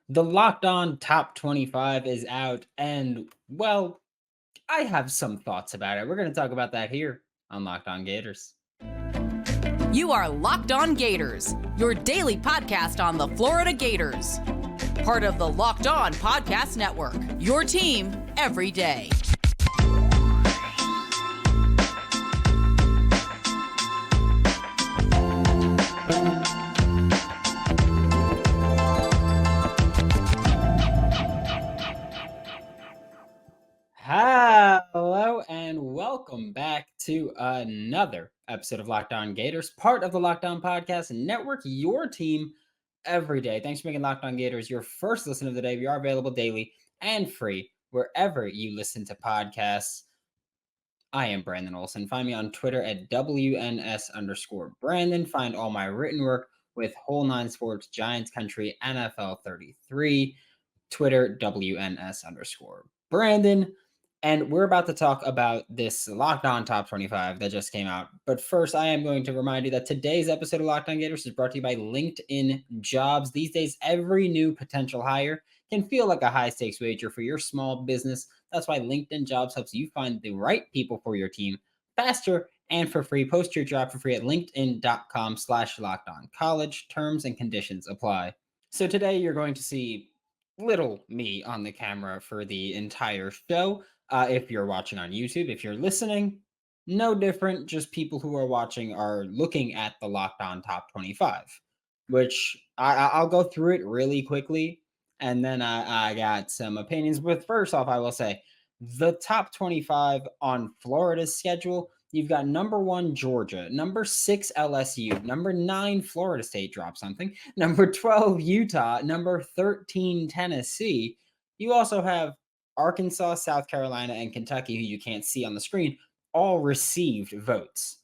The Locked On Top 25 is out, and well, I have some thoughts about it. We're going to talk about that here on Locked On Gators. You are Locked On Gators, your daily podcast on the Florida Gators. Part of the Locked On Podcast Network, your team every day. Hello and welcome back to another episode of Locked On Gators, part of the Locked On Podcast Network, your team every day. Thanks for making Locked On Gators your first listen of the day. We are available daily and free wherever you listen to podcasts. I am Brandon Olsen. Find me on Twitter at WNS_Brandon. Find all my written work with Whole Nine Sports, Giants Country, NFL 33, Twitter, WNS_Brandon. And we're about to talk about this Locked On Top 25 that just came out. But first, I am going to remind you that today's episode of Locked On Gators is brought to you by LinkedIn Jobs. These days, every new potential hire can feel like a high-stakes wager for your small business. That's why LinkedIn Jobs helps you find the right people for your team faster and for free. Post your job for free at linkedin.com/lockedoncollege. Terms and conditions apply. So today you're going to see little me on the camera for the entire show. If you're watching on YouTube, if you're listening, no different. Just people who are watching are looking at the Locked On Top 25, which I'll go through it really quickly. And then I got some opinions. But first off, I will say the top 25 on Florida's schedule. You've got number 1, Georgia, number 6, LSU, number 9, Florida State, drop something, number 12, Utah, number 13, Tennessee. You also have Arkansas, South Carolina, and Kentucky, who you can't see on the screen, all received votes.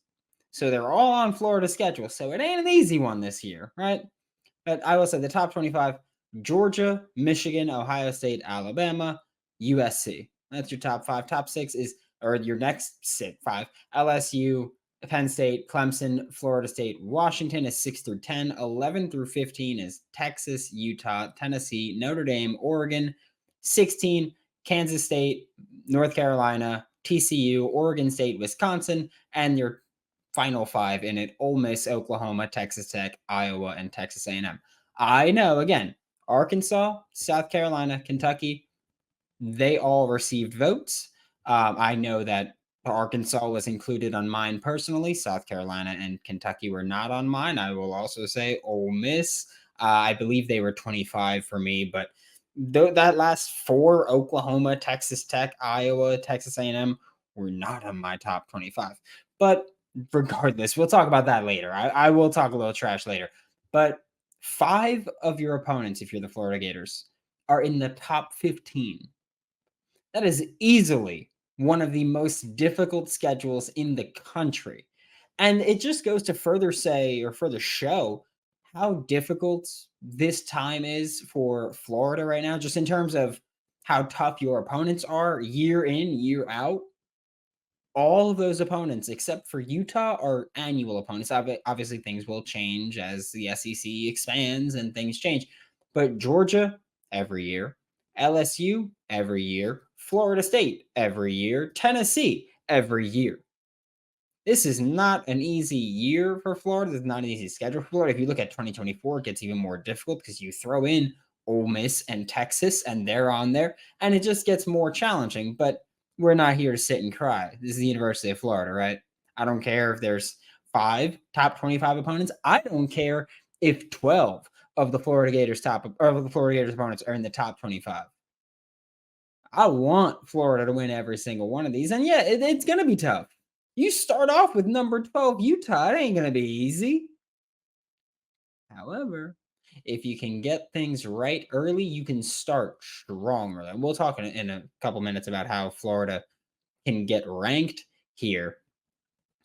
So they're all on Florida's schedule. So it ain't an easy one this year, right? But I will say the top 25, Georgia, Michigan, Ohio State, Alabama, USC. That's your top 5. Top 6 is, or your next 5, LSU, Penn State, Clemson, Florida State, Washington is 6 through 10. 11 through 15 is Texas, Utah, Tennessee, Notre Dame, Oregon. 16, Kansas State, North Carolina, TCU, Oregon State, Wisconsin, and your final 5 in it: Ole Miss, Oklahoma, Texas Tech, Iowa, and Texas A&M. I know, again, Arkansas, South Carolina, Kentucky, they all received votes. I know that Arkansas was included on mine personally. South Carolina and Kentucky were not on mine. I will also say Ole Miss. I believe they were 25 for me, but that last 4, Oklahoma, Texas Tech, Iowa, Texas A&M, were not on my top 25. But regardless, we'll talk about that later. I will talk a little trash later. But 5 of your opponents, if you're the Florida Gators, are in the top 15. That is easily one of the most difficult schedules in the country. And it just goes to further say, or further show, how difficult this time is for Florida right now, just in terms of how tough your opponents are year in, year out. All of those opponents, except for Utah, are annual opponents. Obviously, things will change as the SEC expands and things change. But Georgia, every year. LSU, every year. Florida State, every year. Tennessee, every year. This is not an easy year for Florida. This is not an easy schedule for Florida. If you look at 2024, it gets even more difficult because you throw in Ole Miss and Texas, and they're on there, and it just gets more challenging. But we're not here to sit and cry. This is the University of Florida, right? I don't care if there's 5 top 25 opponents. I don't care if 12 of the Florida Gators opponents are in the top 25. I want Florida to win every single one of these. And yeah, it's going to be tough. You start off with number 12, Utah. It ain't going to be easy. However, if you can get things right early, you can start stronger. And we'll talk in a couple minutes about how Florida can get ranked here.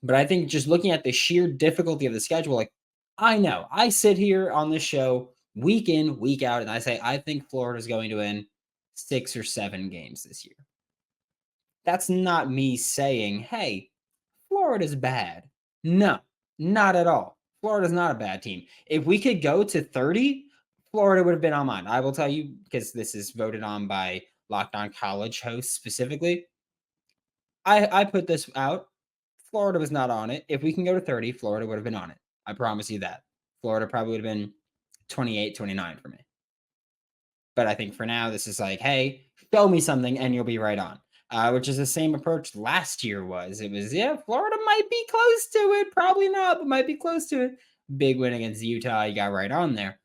But I think just looking at the sheer difficulty of the schedule, like, I know I sit here on this show week in, week out, and I say, I think Florida is going to win 6 or 7 games this year. That's not me saying, hey, Florida's bad. No, not at all. Florida's not a bad team. If we could go to 30, Florida would have been on mine. I will tell you, because this is voted on by Locked On College hosts specifically. I put this out. Florida was not on it. If we can go to 30, Florida would have been on it. I promise you that. Florida probably would have been 28, 29 for me. But I think for now, this is like, hey, show me something and you'll be right on. Which is the same approach last year was. It was, yeah, Florida might be close to it. Probably not, but might be close to it. Big win against Utah. You got right on there.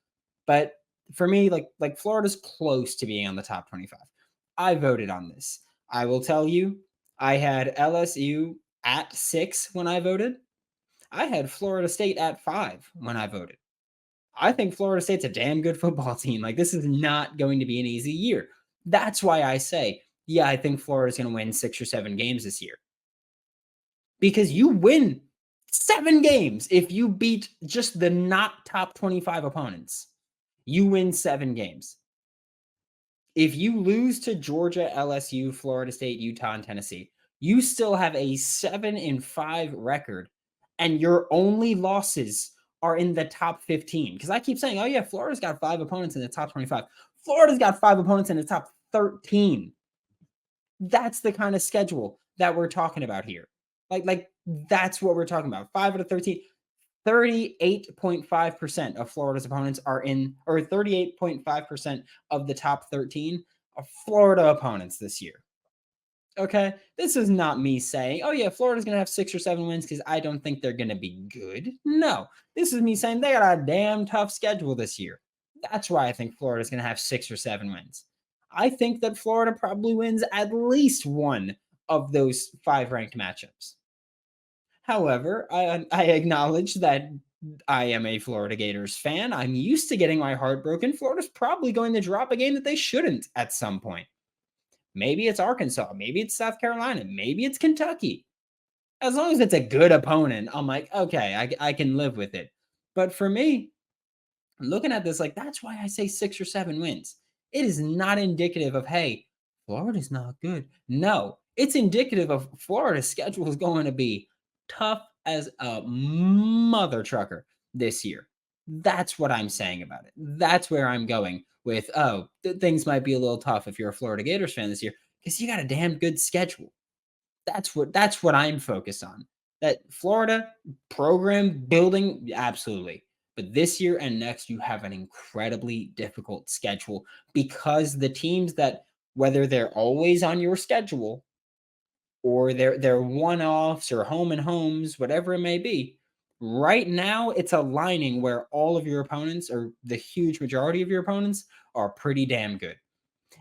But for me, like Florida's close to being on the top 25. I voted on this. I will tell you, I had LSU at 6 when I voted. I had Florida State at 5 when I voted. I think Florida State's a damn good football team. Like, this is not going to be an easy year. That's why I say, yeah, I think Florida's going to win 6 or 7 games this year. Because you win 7 games if you beat just the not top 25 opponents. You win 7 games. If you lose to Georgia, LSU, Florida State, Utah, and Tennessee, you still have a 7-5 record, and your only losses are in the top 15. Because I keep saying, oh yeah, Florida's got 5 opponents in the top 25. Florida's got 5 opponents in the top 13. That's the kind of schedule that we're talking about here. Like that's what we're talking about. 5 out of 13. 38.5% of Florida's opponents are in, or 38.5% of the top 13 are Florida opponents this year. Okay, this is not me saying, oh yeah, Florida's going to have 6 or 7 wins because I don't think they're going to be good. No, this is me saying they got a damn tough schedule this year. That's why I think Florida's going to have 6 or 7 wins. I think that Florida probably wins at least one of those 5 ranked matchups. However, I acknowledge that I am a Florida Gators fan. I'm used to getting my heart broken. Florida's probably going to drop a game that they shouldn't at some point. Maybe it's Arkansas. Maybe it's South Carolina. Maybe it's Kentucky. As long as it's a good opponent, I'm like, okay, I can live with it. But for me, looking at this, like, that's why I say 6 or 7 wins. It is not indicative of, hey, Florida's not good. No, it's indicative of Florida's schedule is going to be tough as a mother trucker this year. That's what I'm saying about it. That's where I'm going with, things might be a little tough if you're a Florida Gators fan this year because you got a damn good schedule. That's what I'm focused on. That Florida program building, absolutely. But this year and next, you have an incredibly difficult schedule because the teams that, whether they're always on your schedule or they're one-offs or home and homes, whatever it may be, right now it's aligning where all of your opponents, or the huge majority of your opponents, are pretty damn good.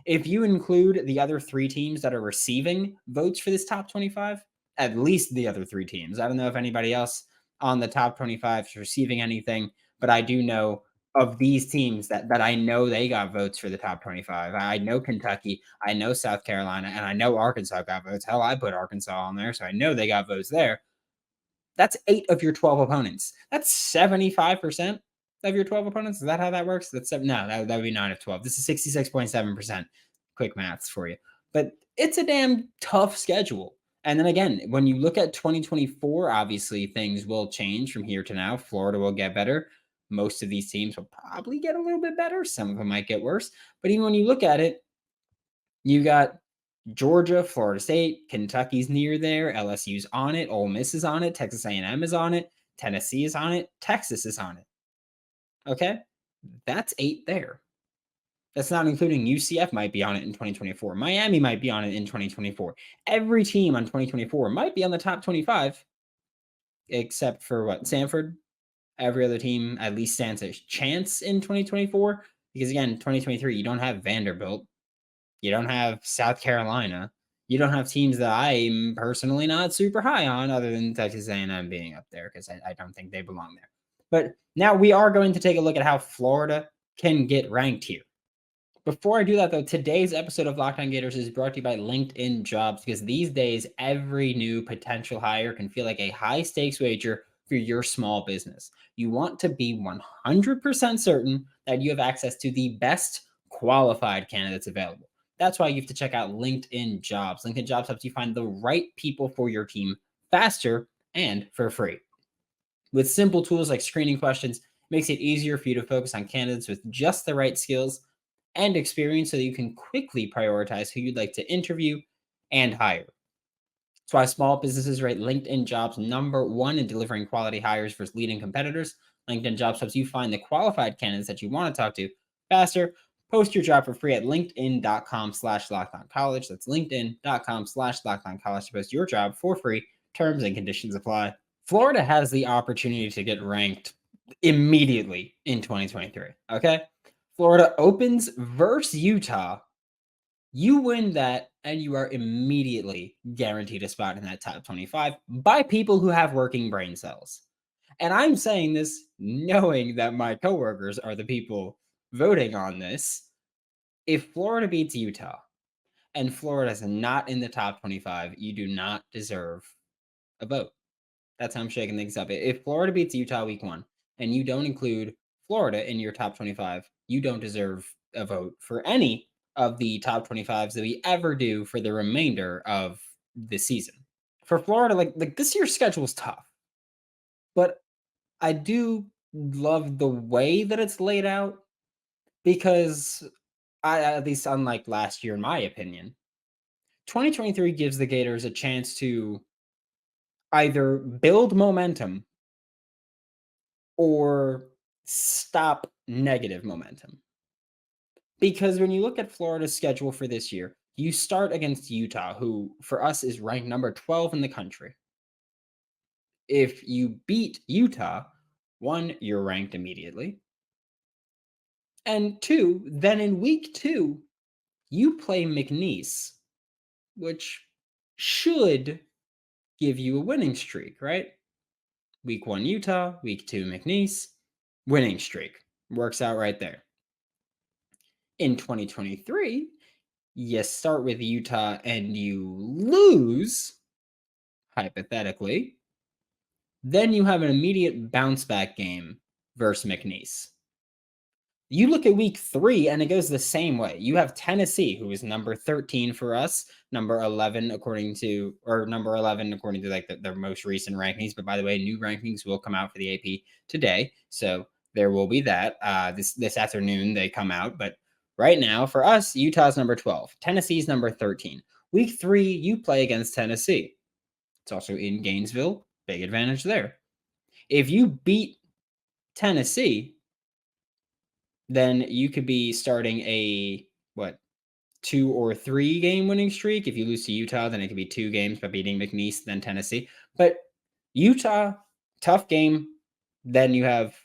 If you include the other 3 teams that are receiving votes for this top 25, at least the other 3 teams. I don't know if anybody else on the top 25 is receiving anything, but I do know of these teams that I know they got votes for the top 25. I know Kentucky, I know South Carolina, and I know Arkansas got votes. Hell, I put Arkansas on there, so I know they got votes there. That's 8 of your 12 opponents. That's 75% of your 12 opponents. Is that how that works? That's no, that would be 9 of 12. This is 66.7%. Quick maths for you. But it's a damn tough schedule. And then again, when you look at 2024, obviously things will change from here to now. Florida will get better. Most of these teams will probably get a little bit better. Some of them might get worse. But even when you look at it, you got Georgia, Florida State, Kentucky's near there, LSU's on it, Ole Miss is on it, Texas A&M is on it, Tennessee is on it, Texas is on it. Okay? That's 8 there. That's not including UCF might be on it in 2024. Miami might be on it in 2024. Every team on 2024 might be on the top 25, except for what? Sanford. Every other team at least stands a chance in 2024. Because again, 2023, you don't have Vanderbilt. You don't have South Carolina. You don't have teams that I'm personally not super high on, other than Texas A&M being up there, because I don't think they belong there. But now we are going to take a look at how Florida can get ranked here. Before I do that, though, today's episode of Locked On Gators is brought to you by LinkedIn Jobs, because these days, every new potential hire can feel like a high-stakes wager for your small business. You want to be 100% certain that you have access to the best qualified candidates available. That's why you have to check out LinkedIn Jobs. LinkedIn Jobs helps you find the right people for your team faster and for free. With simple tools like screening questions Makes it easier for you to focus on candidates with just the right skills and experience so that you can quickly prioritize who you'd like to interview and hire. That's why small businesses rate LinkedIn Jobs #1 in delivering quality hires versus leading competitors. LinkedIn Jobs helps you find the qualified candidates that you want to talk to faster. Post your job for free at linkedin.com/lockedoncollege. That's linkedin.com/lockedoncollege to post your job for free. Terms and conditions apply. Florida has the opportunity to get ranked immediately in 2023. Okay. Florida opens versus Utah. You win that, and you are immediately guaranteed a spot in that top 25 by people who have working brain cells. And I'm saying this knowing that my coworkers are the people voting on this. If Florida beats Utah and Florida is not in the top 25, you do not deserve a vote. That's how I'm shaking things up. If Florida beats Utah week 1 and you don't include Florida in your top 25, you don't deserve a vote for any of the top 25s that we ever do for the remainder of the season. For Florida, like this year's schedule is tough, but I do love the way that it's laid out because at least unlike last year, in my opinion, 2023 gives the Gators a chance to either build momentum or stop negative momentum. Because when you look at Florida's schedule for this year, you start against Utah, who for us is ranked number 12 in the country. If you beat Utah, 1, you're ranked immediately. And 2, then in week 2, you play McNeese, which should give you a winning streak, right? Week 1, Utah, week 2, McNeese, winning streak. Works out right there. In 2023, you start with Utah and you lose, hypothetically, then you have an immediate bounce back game versus McNeese. You look at week 3 and it goes the same way. You have Tennessee, who is number 13 for us, number 11 according to like their most recent rankings. But by the way, new rankings will come out for the AP today, so there will be that. This afternoon they come out, but right now for us, Utah's number 12, Tennessee's number 13. Week 3, you play against Tennessee. It's also in Gainesville. Big advantage there. If you beat Tennessee, then you could be starting a 2 or 3 game winning streak. If you lose to Utah, then it could be 2 games by beating McNeese, then Tennessee. But Utah, tough game. Then you have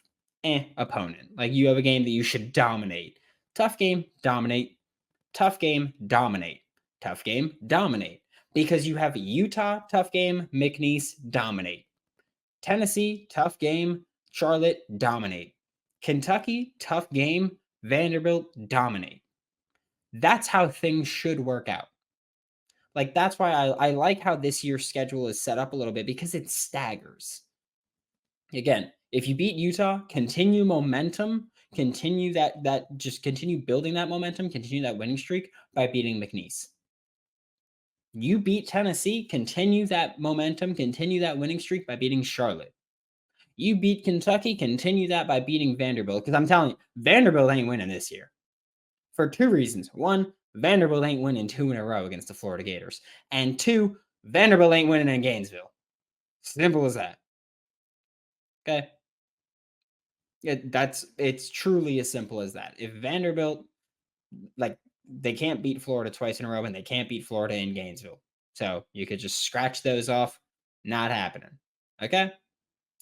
opponent. Like you have a game that you should dominate. Tough game, dominate. Tough game, dominate. Tough game, dominate. Because you have Utah, tough game, McNeese, dominate. Tennessee, tough game, Charlotte, dominate. Kentucky, tough game, Vanderbilt, dominate. That's how things should work out. Like, that's why I like how this year's schedule is set up a little bit because it staggers. Again, if you beat Utah, continue momentum, continue just continue building that momentum, continue that winning streak by beating McNeese. You beat Tennessee, continue that momentum, continue that winning streak by beating Charlotte. You beat Kentucky, continue that by beating Vanderbilt. Because I'm telling you, Vanderbilt ain't winning this year. For 2 reasons. 1, Vanderbilt ain't winning 2 in a row against the Florida Gators. And 2, Vanderbilt ain't winning in Gainesville. Simple as that. Okay? It's truly as simple as that. If Vanderbilt, they can't beat Florida twice in a row and they can't beat Florida in Gainesville. So you could just scratch those off. Not happening. Okay?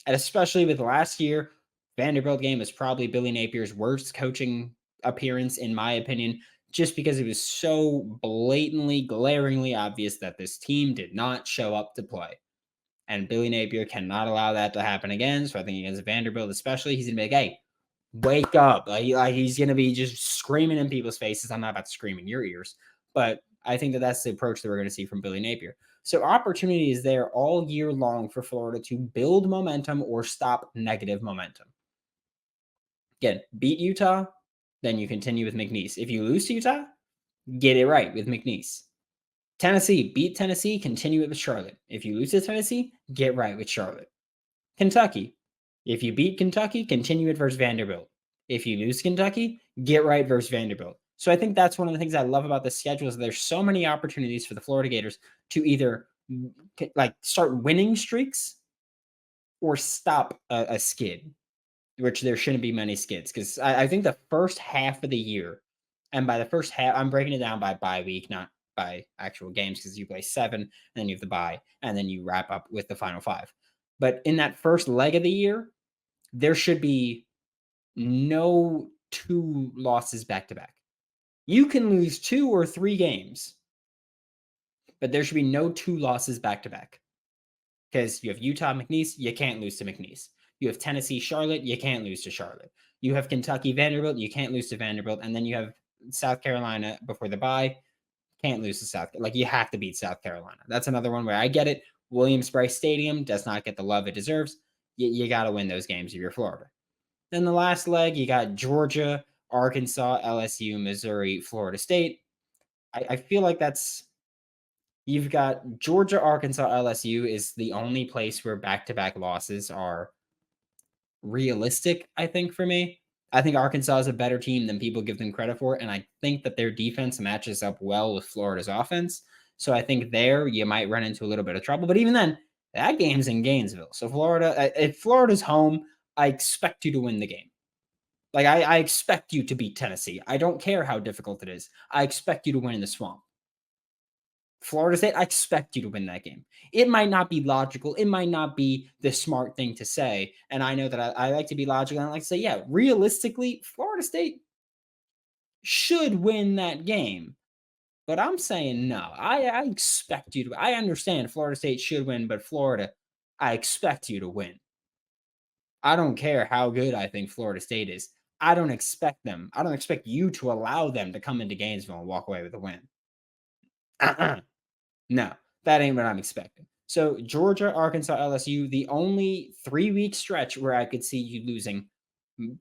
And especially with last year, Vanderbilt game was probably Billy Napier's worst coaching appearance, in my opinion, just because it was so blatantly, glaringly obvious that this team did not show up to play. And Billy Napier cannot allow that to happen again. So I think against Vanderbilt, especially, he's going to be like, hey, wake up. He's going to be just screaming in people's faces. I'm not about to scream in your ears. But I think that's the approach that we're going to see from Billy Napier. So opportunity is there all year long for Florida to build momentum or stop negative momentum. Again, beat Utah, then you continue with McNeese. If you lose to Utah, get it right with McNeese. Tennessee, beat Tennessee, continue it with Charlotte. If you lose to Tennessee, get right with Charlotte. Kentucky, If you beat Kentucky, continue it versus Vanderbilt. If you lose Kentucky, get right versus Vanderbilt. So I think that's one of the things I love about the schedule is there's so many opportunities for the Florida Gators to either like start winning streaks or stop a skid, which there shouldn't be many skids because I think the first half of the year, and by the first half, I'm breaking it down by bye week, not by actual games because you play 7, and then you have the bye, and then you wrap up with the final 5. But in that first leg of the year, there should be no 2 losses back to back. You can lose 2 or 3 games, but there should be no 2 losses back to back. Because you have Utah, McNeese, you can't lose to McNeese. You have Tennessee, Charlotte, you can't lose to Charlotte. You have Kentucky, Vanderbilt, you can't lose to Vanderbilt. And then you have South Carolina before the bye, can't lose to South. Like you have to beat South Carolina. That's another one where I get it. Williams-Brice Stadium does not get the love it deserves. You got to win those games if you're Florida. Then the last leg, you got Georgia, Arkansas, LSU, Missouri, Florida State. I feel like that's you've got Georgia, Arkansas, LSU is the only place where back-to-back losses are realistic, I think, for me. I think Arkansas is a better team than people give them credit for, and I think that their defense matches up well with Florida's offense. So I think there you might run into a little bit of trouble. But even then, that game's in Gainesville. So Florida, if Florida's home, I expect you to win the game. Like I expect you to beat Tennessee. I don't care how difficult it is. I expect you to win in the swamp. Florida State, I expect you to win that game. It might not be logical. It might not be the smart thing to say. And I know that I like to be logical. And I like to say, yeah, realistically, Florida State should win that game. But I'm saying no. I expect you to. I understand Florida State should win, but Florida, I expect you to win. I don't care how good I think Florida State is. I don't expect them. I don't expect you to allow them to come into Gainesville and walk away with a win. No, that ain't what I'm expecting. So Georgia, Arkansas, LSU, the only 3-week stretch where I could see you losing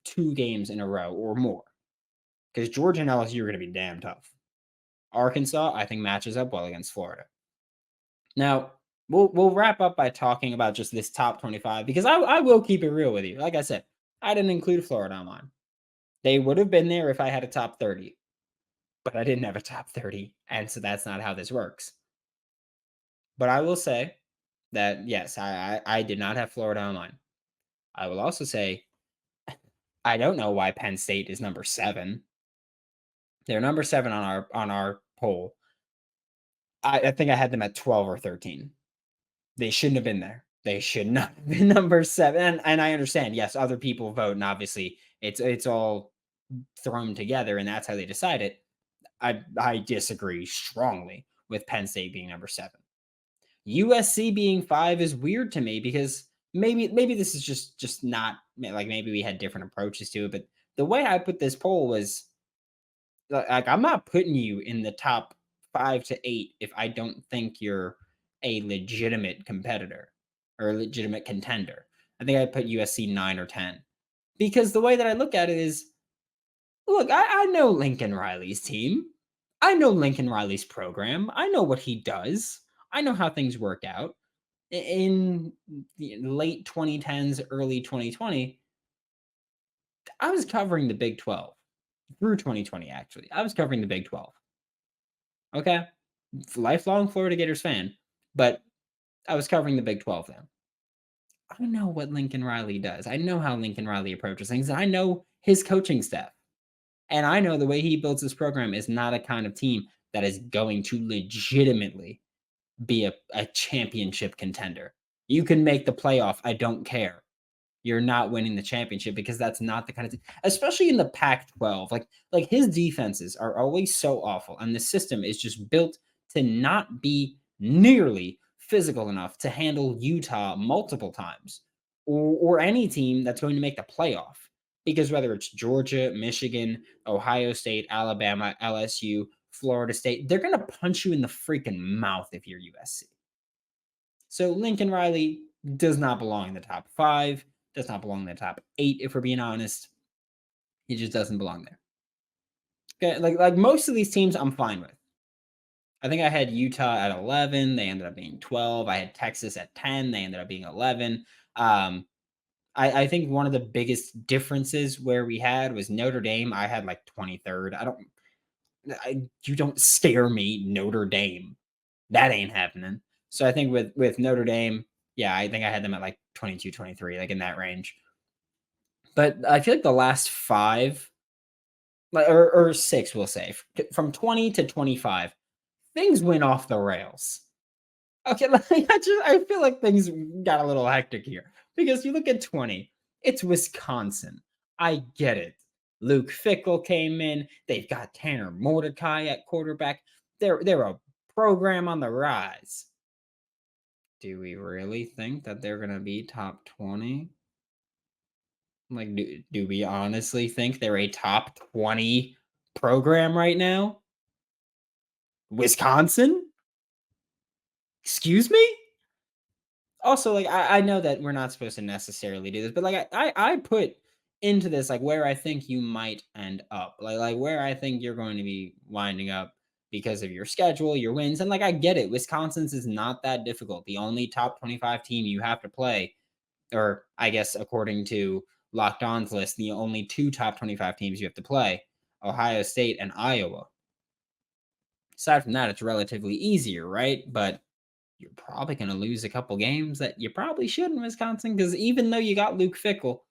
2 games in a row or more. Because Georgia and LSU are going to be damn tough. Arkansas, I think, matches up well against Florida. Now, we'll wrap up by talking about just this top 25 because I will keep it real with you. Like I said, I didn't include Florida on mine. They would have been there if I had a top 30, but I didn't have a top 30, and so that's not how this works. But I will say that yes, I did not have Florida on mine. I will also say I don't know why Penn State is number 7. They're number 7 on our poll. I think I had them at 12 or 13. They shouldn't have been there. They should not have been number 7. And I understand, yes, other people vote, and obviously it's all thrown together, and that's how they decide it. I disagree strongly with Penn State being number 7. USC being 5 is weird to me because maybe this is just not like maybe we had different approaches to it, but the way I put this poll was like I'm not putting you in the top 5 to 8 if I don't think you're a legitimate competitor or a legitimate contender. I think I put USC 9 or 10 because the way that I look at it is look, I know Lincoln Riley's team. I know Lincoln Riley's program. I know what he does. I know how things work out. In the late 2010s, early 2020, I was covering the Big 12 through 2020, actually. I was covering the Big 12. Okay. Lifelong Florida Gators fan, but I was covering the Big 12 then. I know what Lincoln Riley does. I know how Lincoln Riley approaches things. And I know his coaching staff. And I know the way he builds his program is not a kind of team that is going to legitimately be a championship contender. You can make the playoff. I don't care. You're not winning the championship because that's not the kind of thing, especially in the Pac-12. Like his defenses are always so awful, and the system is just built to not be nearly physical enough to handle Utah multiple times or any team that's going to make the playoff. Because whether it's Georgia, Michigan, Ohio State, Alabama, LSU, Florida State, they're going to punch you in the freaking mouth if you're USC. So Lincoln Riley does not belong in the top 5, does not belong in the top 8, if we're being honest. He just doesn't belong there. Okay, like most of these teams I'm fine with. I think I had Utah at 11. They ended up being 12. I had Texas at 10. They ended up being 11. I think one of the biggest differences where we had was Notre Dame. I had like 23rd. You don't scare me, Notre Dame. That ain't happening. So I think with Notre Dame, yeah, I think I had them at like 22, 23, like in that range. But I feel like the last 5, like or 6, we'll say, from 20 to 25, things went off the rails. Okay, like I feel like things got a little hectic here because you look at 20, it's Wisconsin. I get it. Luke Fickle came in. They've got Tanner Mordecai at quarterback. They're a program on the rise. Do we really think that they're gonna be top 20? Like, do we honestly think they're a top 20 program right now? Wisconsin? Excuse me? Also, like, I know that we're not supposed to necessarily do this, but like I put into this like where I think you might end up. Like where I think you're going to be winding up because of your schedule, your wins. And like I get it. Wisconsin's is not that difficult. The only top 25 team you have to play, or I guess according to Locked On's list, the only 2 top 25 teams you have to play, Ohio State and Iowa. Aside from that, it's relatively easier, right? But you're probably going to lose a couple games that you probably should in Wisconsin because even though you got Luke Fickle,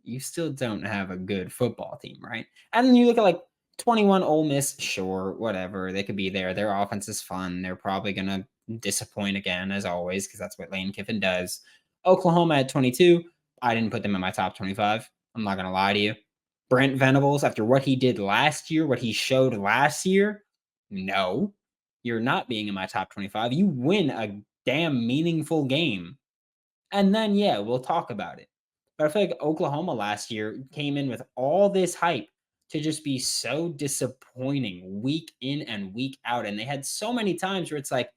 you still don't have a good football team, right? And then you look at like 21 Ole Miss, sure, whatever. They could be there. Their offense is fun. They're probably going to disappoint again, as always, because that's what Lane Kiffin does. Oklahoma at 22. I didn't put them in my top 25. I'm not going to lie to you. Brent Venables, after what he did last year, what he showed last year, no, you're not being in my top 25. You win a damn meaningful game. And then, yeah, we'll talk about it. But I feel like Oklahoma last year came in with all this hype to just be so disappointing week in and week out. And they had so many times where it's like,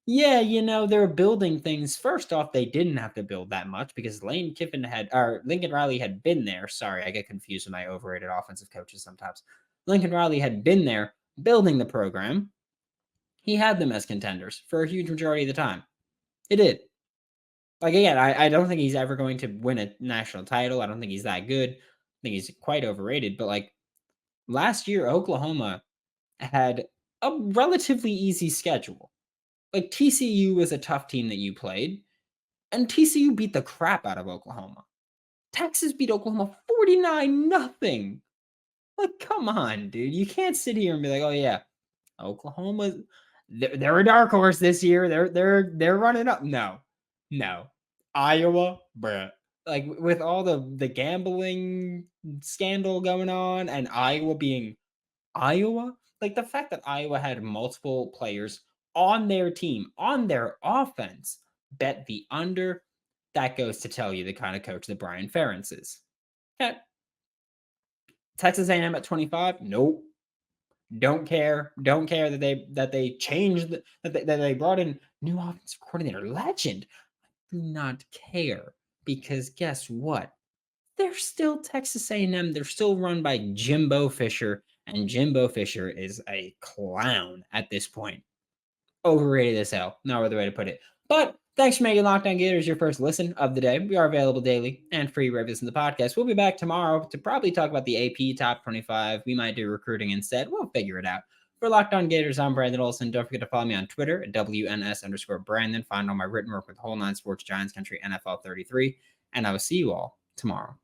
yeah, they're building things. First off, they didn't have to build that much because Lane Kiffin or Lincoln Riley had been there. Sorry, I get confused with my overrated offensive coaches sometimes. Lincoln Riley had been there building the program. He had them as contenders for a huge majority of the time. It did. Like, again, I don't think he's ever going to win a national title. I don't think he's that good. I think he's quite overrated. But, like, last year, Oklahoma had a relatively easy schedule. Like, TCU was a tough team that you played, and TCU beat the crap out of Oklahoma. Texas beat Oklahoma 49-0. Like, come on, dude. You can't sit here and be like, oh, yeah, Oklahoma, they're a dark horse this year. They're running up. No. Iowa, bruh. Like with all the gambling scandal going on and Iowa being Iowa, like the fact that Iowa had multiple players on their team, on their offense, bet the under, that goes to tell you the kind of coach that Brian Ferentz is. Okay. Texas A&M at 25, nope. Don't care that they changed that they brought in new offensive coordinator legend. Do not care because guess what? They're still Texas A&M. They're still run by Jimbo Fisher, and Jimbo Fisher is a clown at this point. Overrated as hell. No other way to put it. But thanks for making Locked On Gators your first listen of the day. We are available daily and free wherever you listen to the podcast. We'll be back tomorrow to probably talk about the AP Top 25. We might do recruiting instead. We'll figure it out. For Locked On Gators, I'm Brandon Olsen. Don't forget to follow me on Twitter at WNS_Brandon. Find all my written work with Whole 9 Sports, Giants Country, NFL 33. And I will see you all tomorrow.